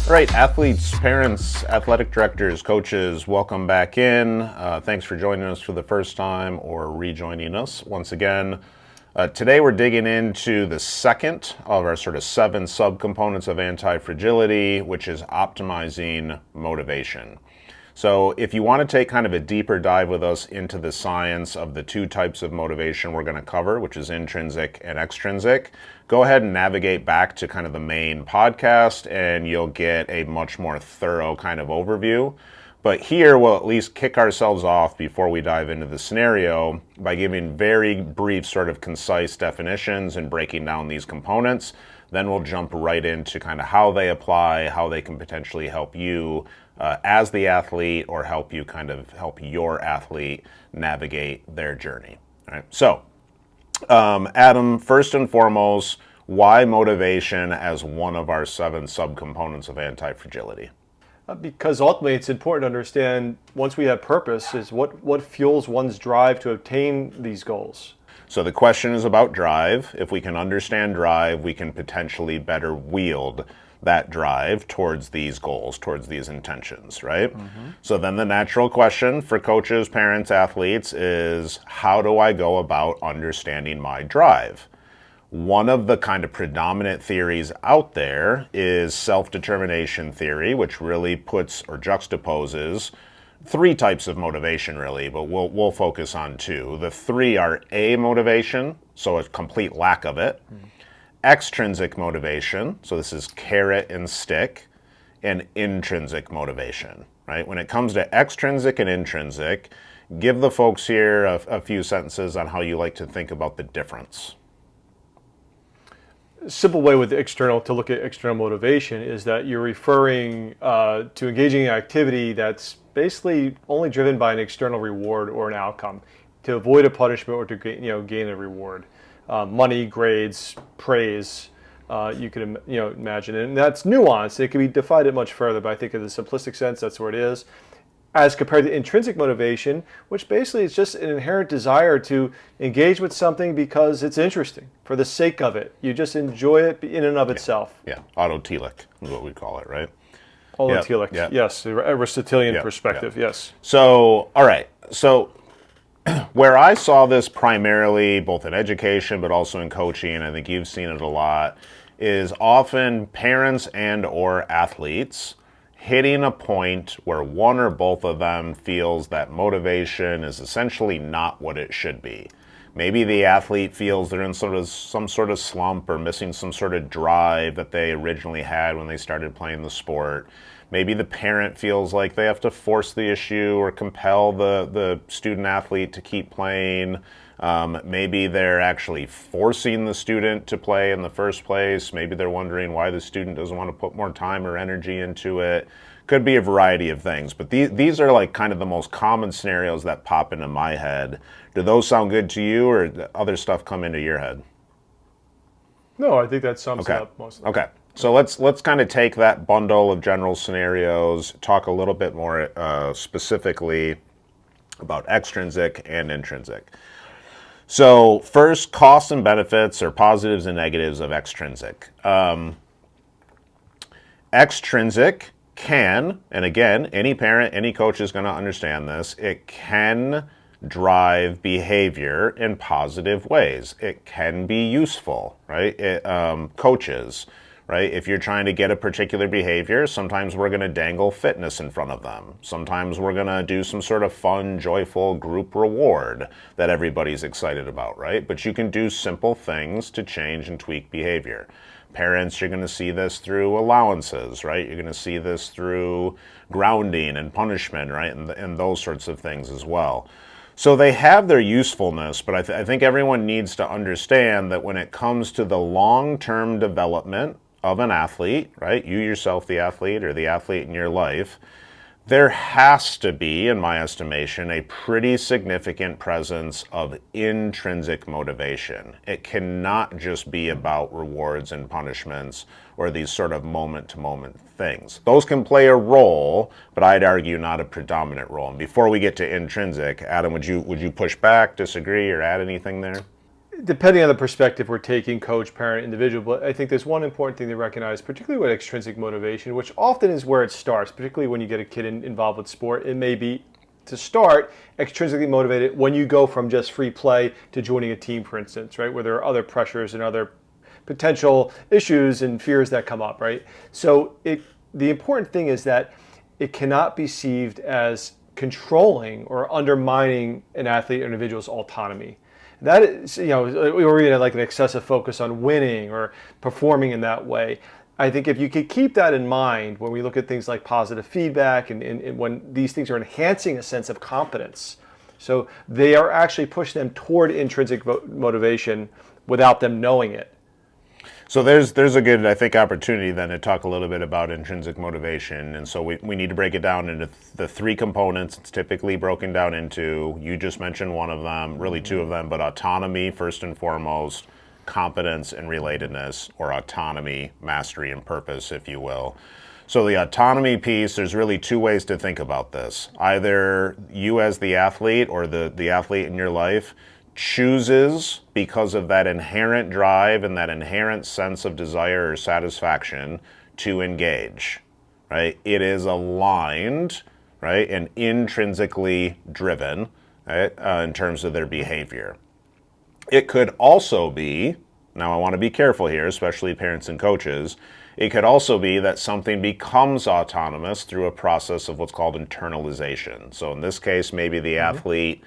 All right, athletes, parents, athletic directors, coaches, welcome back in. Thanks for joining us for the first time or rejoining us once again. Today we're digging into the second of our sort of 7 subcomponents of anti-fragility, which is optimizing motivation. So if you want to take kind of a deeper dive with us into the science of the 2 types of motivation we're going to cover, which is intrinsic and extrinsic, go ahead and navigate back to kind of the main podcast and you'll get a much more thorough kind of overview. But here we'll at least kick ourselves off before we dive into the scenario by giving very brief sort of concise definitions and breaking down these components. Then we'll jump right into kind of how they apply, how they can potentially help you as the athlete, or help your athlete navigate their journey. All right. So, Adam, first and foremost, why motivation as one of our 7 subcomponents of anti-fragility? Because ultimately it's important to understand, once we have purpose, is what fuels one's drive to obtain these goals. So the question is about drive. If we can understand drive, we can potentially better wield that drive towards these goals, towards these intentions, right? Mm-hmm. So then the natural question for coaches, parents, athletes is, how do I go about understanding my drive? One of the kind of predominant theories out there is self-determination theory, which really puts or juxtaposes 3 types of motivation really, but we'll focus on 2. The 3 are A, motivation, so a complete lack of it. Extrinsic motivation, so this is carrot and stick, and intrinsic motivation, right? When it comes to extrinsic and intrinsic, give the folks here a few sentences on how you like to think about the difference. Simple way with to look at external motivation is that you're referring to engaging in activity that's basically only driven by an external reward or an outcome, to avoid a punishment or to gain a reward. Money, grades, praise, you could imagine, and that's nuanced. It can be defined much further, but I think in the simplistic sense, that's where it is. As compared to intrinsic motivation, which basically is just an inherent desire to engage with something because it's interesting, for the sake of it. You just enjoy it in and of itself. Yeah, autotelic is what we call it, right? Autotelic, yes, Aristotelian perspective, yes. So, all right, so where I saw this primarily, both in education but also in coaching, I think you've seen it a lot, is often parents and or athletes hitting a point where one or both of them feels that motivation is essentially not what it should be. Maybe the athlete feels they're in some sort of slump or missing some sort of drive that they originally had when they started playing the sport. Maybe the parent feels like they have to force the issue or compel the student athlete to keep playing. Maybe they're actually forcing the student to play in the first place. Maybe they're wondering why the student doesn't want to put more time or energy into it. Could be a variety of things, but these are like kind of the most common scenarios that pop into my head. Do those sound good to you, or other stuff come into your head? No, I think that sums it up mostly. Okay. So let's kind of take that bundle of general scenarios, talk a little bit more specifically about extrinsic and intrinsic. So first, costs and benefits, or positives and negatives of extrinsic. Extrinsic can, and again, any parent, any coach is going to understand this, it can drive behavior in positive ways. It can be useful, right? Coaches, right? If you're trying to get a particular behavior, sometimes we're going to dangle fitness in front of them. Sometimes we're going to do some sort of fun, joyful group reward that everybody's excited about, right? But you can do simple things to change and tweak behavior. Parents, you're going to see this through allowances, right? You're going to see this through grounding and punishment, right? And those sorts of things as well. So they have their usefulness, but I think everyone needs to understand that when it comes to the long-term development of an athlete, right? You yourself, the athlete, or the athlete in your life, there has to be, in my estimation, a pretty significant presence of intrinsic motivation. It cannot just be about rewards and punishments or these sort of moment-to-moment things. Those can play a role, but I'd argue not a predominant role. And before we get to intrinsic, Adam, would you push back, disagree, or add anything there? depending on the perspective we're taking, coach, parent, individual, but I think there's one important thing to recognize, particularly with extrinsic motivation, which often is where it starts, particularly when you get a kid involved with sport. It may be, to start, extrinsically motivated when you go from just free play to joining a team, for instance, right, where there are other pressures and other potential issues and fears that come up, right? So the important thing is that it cannot be perceived as controlling or undermining an athlete or individual's autonomy. That is, or even like an excessive focus on winning or performing in that way. I think if you could keep that in mind when we look at things like positive feedback and when these things are enhancing a sense of competence, so they are actually pushing them toward intrinsic motivation without them knowing it. So there's a good, I think, opportunity then to talk a little bit about intrinsic motivation. And so we need to break it down into the three components it's typically broken down into. You just mentioned one of them, really two of them, but autonomy first and foremost, competence and relatedness, or autonomy, mastery, and purpose, if you will. So the autonomy piece, there's really two ways to think about this. Either you as the athlete or the athlete in your life chooses, because of that inherent drive and that inherent sense of desire or satisfaction, to engage, right? It is aligned, right, and intrinsically driven, right, in terms of their behavior. It could also be, now I want to be careful here, especially parents and coaches, it could also be that something becomes autonomous through a process of what's called internalization. So in this case, maybe the athlete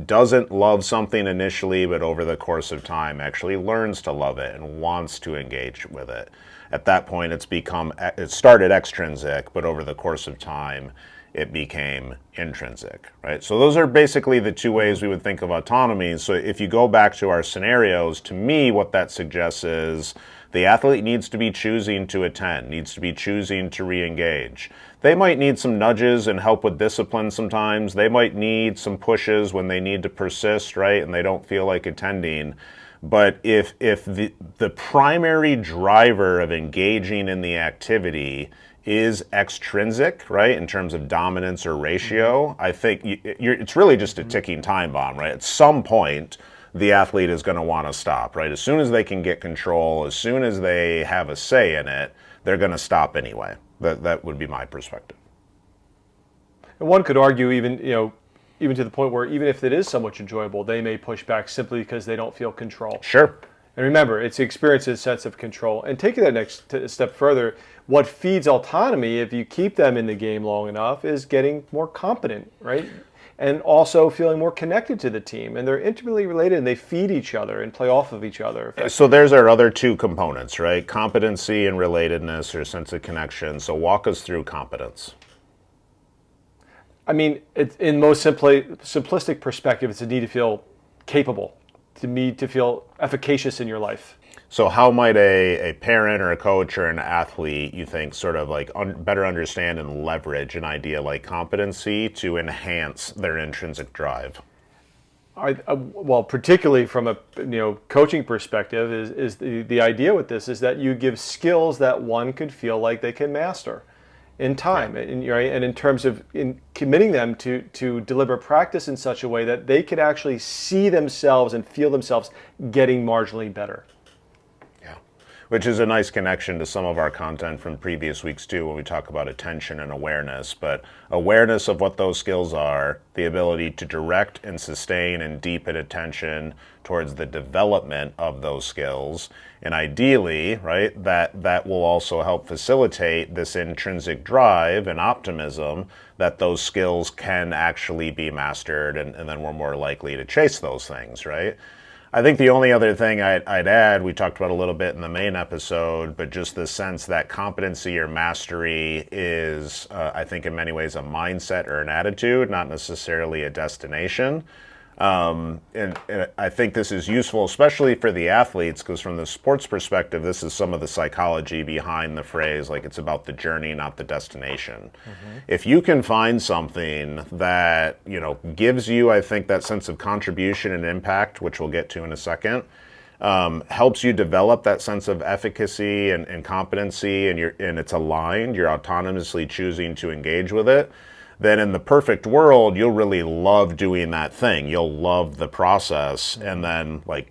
doesn't love something initially, but over the course of time actually learns to love it and wants to engage with it. At that point, it started extrinsic, but over the course of time, it became intrinsic, right? So those are basically the two ways we would think of autonomy. So if you go back to our scenarios, to me, what that suggests is the athlete needs to be choosing to attend, needs to be choosing to re-engage. They might need some nudges and help with discipline sometimes. They might need some pushes when they need to persist, right, and they don't feel like attending. But if the primary driver of engaging in the activity is extrinsic, right, in terms of dominance or ratio, I think it's really just a ticking time bomb, right? At some point, the athlete is going to want to stop, right? As soon as they can get control, as soon as they have a say in it, they're going to stop anyway. That would be my perspective. And one could argue even to the point where even if it is somewhat enjoyable, they may push back simply because they don't feel control. Sure. And remember, it's the experience's sense of control. And taking that next step further, what feeds autonomy, if you keep them in the game long enough, is getting more competent, right? And also feeling more connected to the team. And they're intimately related and they feed each other and play off of each other. So there's our other two components, right? Competency and relatedness, or sense of connection. So walk us through competence. I mean, in most simplistic perspective, it's a need to feel capable, to feel efficacious in your life. So how might a parent or a coach or an athlete, you think, sort of like better understand and leverage an idea like competency to enhance their intrinsic drive? Well, particularly from a coaching perspective, is the idea with this is that you give skills that one could feel like they can master in time, right? And in terms of committing them to deliberate practice in such a way that they could actually see themselves and feel themselves getting marginally better. Which is a nice connection to some of our content from previous weeks too, when we talk about attention and awareness. But awareness of what those skills are, the ability to direct and sustain and deepen attention towards the development of those skills, and ideally, right, that will also help facilitate this intrinsic drive and optimism that those skills can actually be mastered, and then we're more likely to chase those things, right? I think the only other thing I'd add, we talked about a little bit in the main episode, but just the sense that competency or mastery is, I think in many ways, a mindset or an attitude, not necessarily a destination. And I think this is useful, especially for the athletes, because from the sports perspective, this is some of the psychology behind the phrase, like it's about the journey, not the destination. Mm-hmm. If you can find something that, gives you, I think, that sense of contribution and impact, which we'll get to in a second, helps you develop that sense of efficacy and competency, and it's aligned, you're autonomously choosing to engage with it, then in the perfect world, you'll really love doing that thing. You'll love the process. And then, like,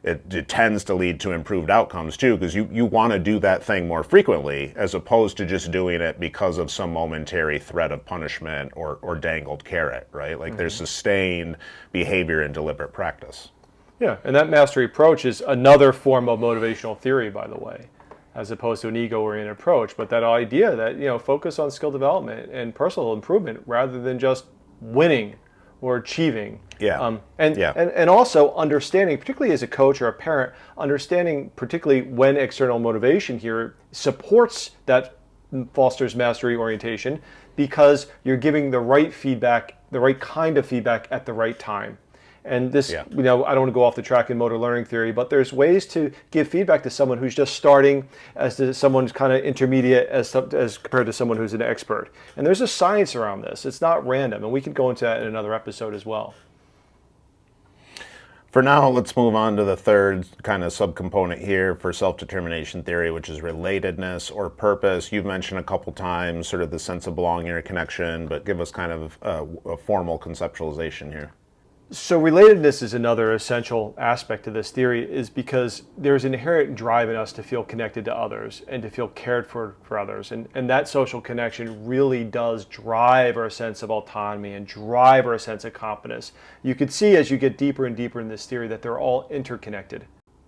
it tends to lead to improved outcomes too, because you want to do that thing more frequently as opposed to just doing it because of some momentary threat of punishment or dangled carrot, right? Like, there's sustained behavior in deliberate practice. Yeah, and that mastery approach is another form of motivational theory, by the way, as opposed to an ego-oriented approach. But that idea that, focus on skill development and personal improvement rather than just winning or achieving. Yeah. And also understanding, particularly as a coach or a parent, understanding particularly when external motivation here supports that fosters mastery orientation, because you're giving the right feedback, the right kind of feedback at the right time. And this, I don't want to go off the track in motor learning theory, but there's ways to give feedback to someone who's just starting as to someone who's kind of intermediate as compared to someone who's an expert. And there's a science around this. It's not random, and we can go into that in another episode as well. For now, let's move on to the third kind of subcomponent here for self-determination theory, which is relatedness or purpose. You've mentioned a couple times sort of the sense of belonging or connection, but give us kind of a formal conceptualization here. So relatedness is another essential aspect of this theory, is because there's an inherent drive in us to feel connected to others and to feel cared for others. And that social connection really does drive our sense of autonomy and drive our sense of competence. You could see as you get deeper and deeper in this theory that they're all interconnected.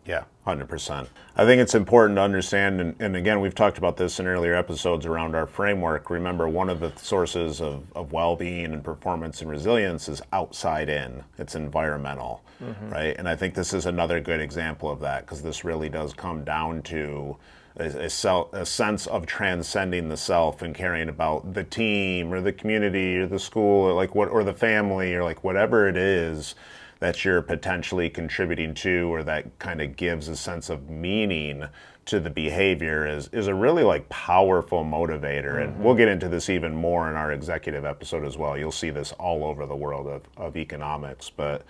Yeah, 100%. I think it's important to understand, and again, we've talked about this in earlier episodes around our framework. Remember, one of the sources of well-being and performance and resilience is outside in. It's environmental, right? And I think this is another good example of that, because this really does come down to a sense of transcending the self and caring about the team or the community or the school or the family or whatever it is that you're potentially contributing to, or that kind of gives a sense of meaning to the behavior is a really powerful motivator. And we'll get into this even more in our executive episode as well. You'll see this all over the world of economics. But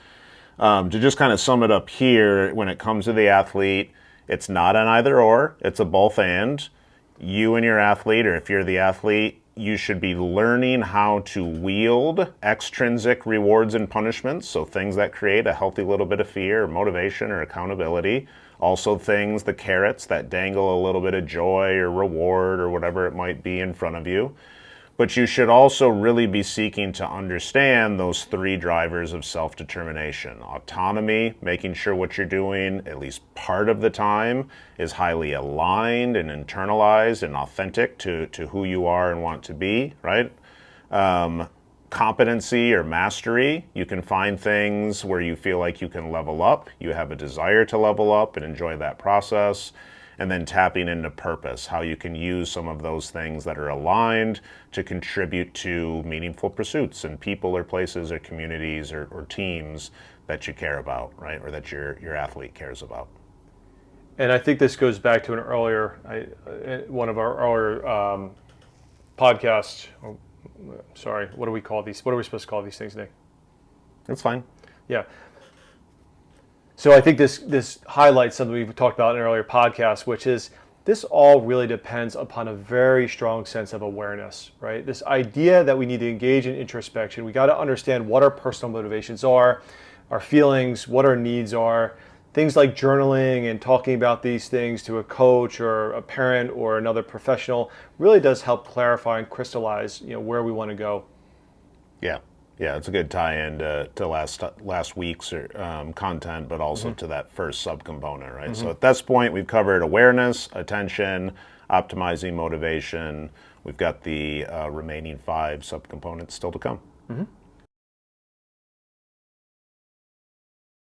to just kind of sum it up here, when it comes to the athlete, it's not an either or, it's a both and. You and your athlete, or if you're the athlete, you should be learning how to wield extrinsic rewards and punishments, so things that create a healthy little bit of fear or motivation or accountability. Also things, the carrots that dangle a little bit of joy or reward or whatever it might be in front of you. But you should also really be seeking to understand those three drivers of self-determination. Autonomy, making sure what you're doing, at least part of the time, is highly aligned and internalized and authentic to who you are and want to be, right? Competency or mastery, you can find things where you feel like you can level up, you have a desire to level up and enjoy that process. And then tapping into purpose, how you can use some of those things that are aligned to contribute to meaningful pursuits and people or places or communities or teams that you care about, right? Or that your athlete cares about. And I think this goes back to one of our earlier podcasts. Sorry, what do we call these? What are we supposed to call these things, Nick? That's fine. Yeah. So I think this highlights something we've talked about in an earlier podcast, which is this all really depends upon a very strong sense of awareness, right? This idea that we need to engage in introspection. We got to understand what our personal motivations are, our feelings, what our needs are. Things like journaling and talking about these things to a coach or a parent or another professional really does help clarify and crystallize, where we want to go. Yeah, it's a good tie-in to last week's content, but also to that first subcomponent, right? So at this point, we've covered awareness, attention, optimizing motivation. We've got the remaining 5 subcomponents still to come.